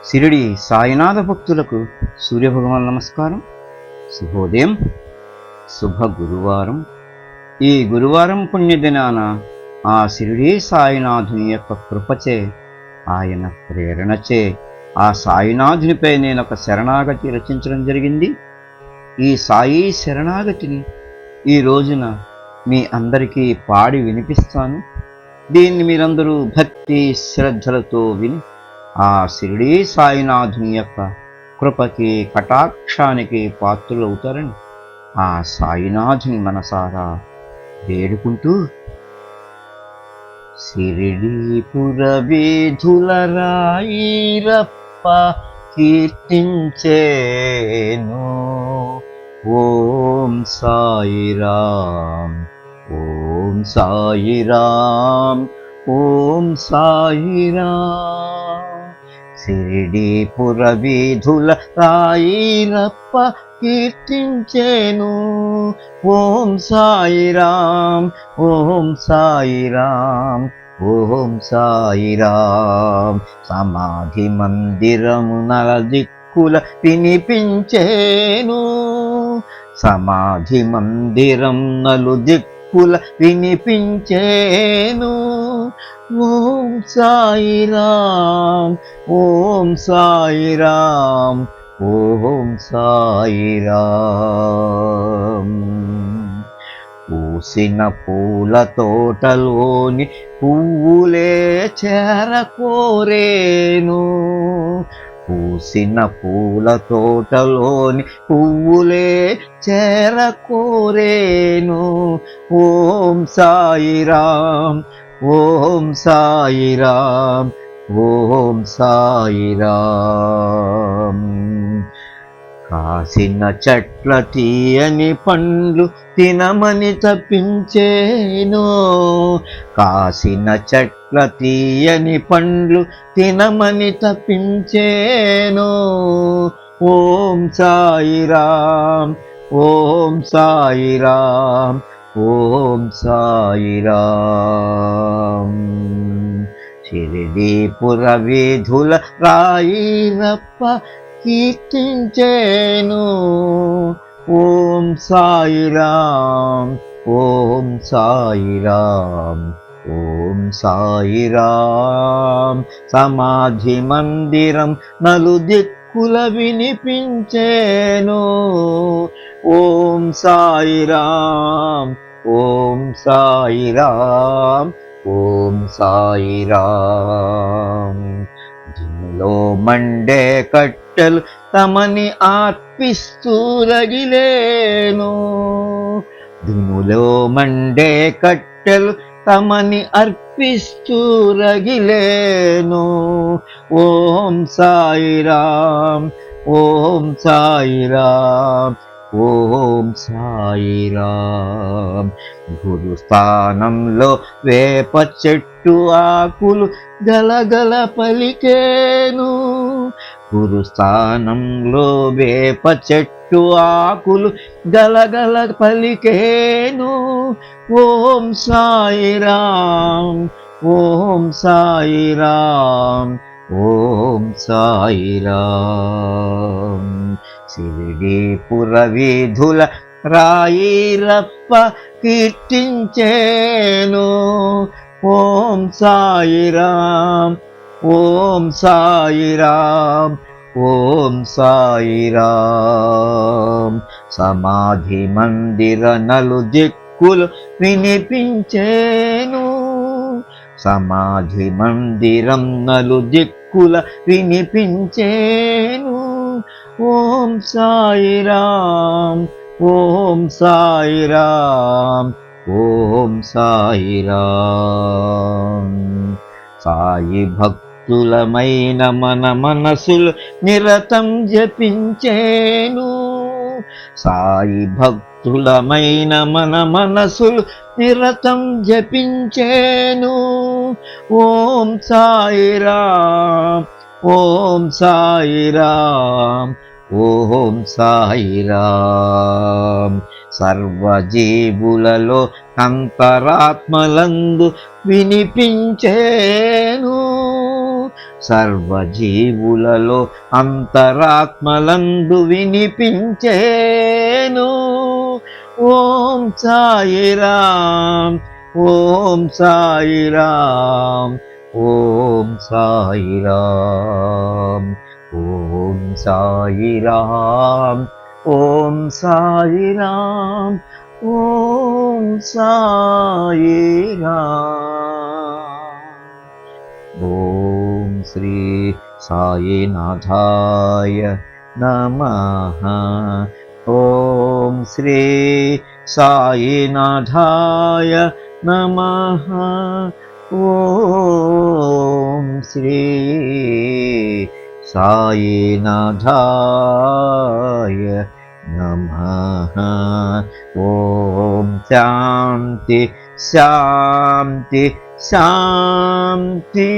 షిరిడి సాయినాథ భక్తులకు సూర్యభగవాన్ నమస్కారం. శుభోదయం, శుభ గురువారం. ఈ గురువారం పుణ్యదినాన ఆ షిరిడి సాయినాథుని యొక్క కృపచే, ఆయన ప్రేరణచే ఆ సాయినాథునిపై నేను ఒక శరణాగతి రచించడం జరిగింది. ఈ సాయి శరణాగతిని ఈ రోజున మీ అందరికీ పాడి వినిపిస్తాను. దీన్ని మీరందరూ భక్తి శ్రద్ధలతో విని ఆ షిరిడి సాయినాథుని యొక్క కృపకి కటాక్షానికి పాత్రులవుతారని ఆ సాయినాథుని మనసారా వేడుకుంటూ, షిరిడీపుర వీధుల రాయిరప్ప కీర్తించేను. ఓం సాయిరాం, ఓం సాయిరాం, ఓం సాయిరాం. షిరిడీపుర వీధుల రాయిరప్ప కీర్తించేను. ఓం సాయిరాం, ఓం సాయిరాం, ఓం సాయిరాం. సమాధి మందిరము నలుదిక్కుల వినిపించేను. సమాధి మందిరం నలుదిక్కుల వినిపించేను. ఓం సాయిరాం, ఓం సాయిరాం, ఓం సాయిరాం. పూసిన పూల తోటలోని పువ్వులే చేరకోరేను. పూసిన పూల తోటలోని పువ్వులే చేరకోరేను. ఓం సాయిరాం, ఓం సాయిరాం, ఓం సాయిరాం. కాసిన చెట్ల తీయని పండ్లు తినమని తప్పించేను. కాసిన చెట్ల తీయని పండ్లు తినమని తప్పించేను. ఓం సాయిరాం, ఓం సాయిరాం, ఓం సాయిరాం. షిరిడీపుర వీధుల రాయిరప్ప కీర్తించేను. ఓం సాయిరాం, ఓం సాయిరాం, ఓం సాయిరాం. సమాధి మందిరం నలుదిక్కుల వినిపించేను. ఓం సాయిరాం, ఓం సాయిరాం, ఓం సాయిరాం. దినులో మండే కట్టెలు తమని ఆర్పిస్తూ రగిలేను. దినులో మండే కట్టెలు తమని అర్పిస్తూ రగిలేను. ఓం సాయిరాం, ఓం సాయిరాం, ఓం సాయిరాం. గురుస్థానంలో వేప చెట్టు ఆకులు గలగల పలికేను. గురుస్థానంలో వేప చెట్టు ఆకులు గలగల పలికేను. ఓం సాయిరాం, ఓం సాయిరాం, ఓం సాయిరాం. షిరిడీపుర వీధుల రాయిరప్ప కీర్తించేను. ఓం సాయిరాం, ఓం సాయిరాం, ఓం సాయిరాం. సమాధి మందిర నలుదిక్కులు వినిపించేను. సమాధి మందిరం నలుదిక్కుల వినిపించేను. ఓం సాయిరాం, ఓం సాయిరాం, ఓం సాయిరాం. సాయి భక్తులమైన మన మనసులు నిరతం జపించేను. సాయి భక్తులమైన మన మనసులు నిరతం జపించేను. ఓం సాయిరాం, ఓం సాయిరాం, ఓం సాయిరాం. సర్వజీవులలో అంతరాత్మలందు వినిపించేను. సర్వజీవులలో అంతరాత్మలందు వినిపించేను. ఓం సాయిరాం, ఓం సాయిరాం, ఓం సాయిరాం, ఓం సాయిరాం, ఓం సాయిరాం, ఓం సాయిరాం. ఓం శ్రీ సాయినాథాయ నమః. ఓం శ్రీ సాయినాథాయ నమః. ఓం శ్రీ సాయినాథాయ నమః. ఓం శాంతి శాంతి శాంతి.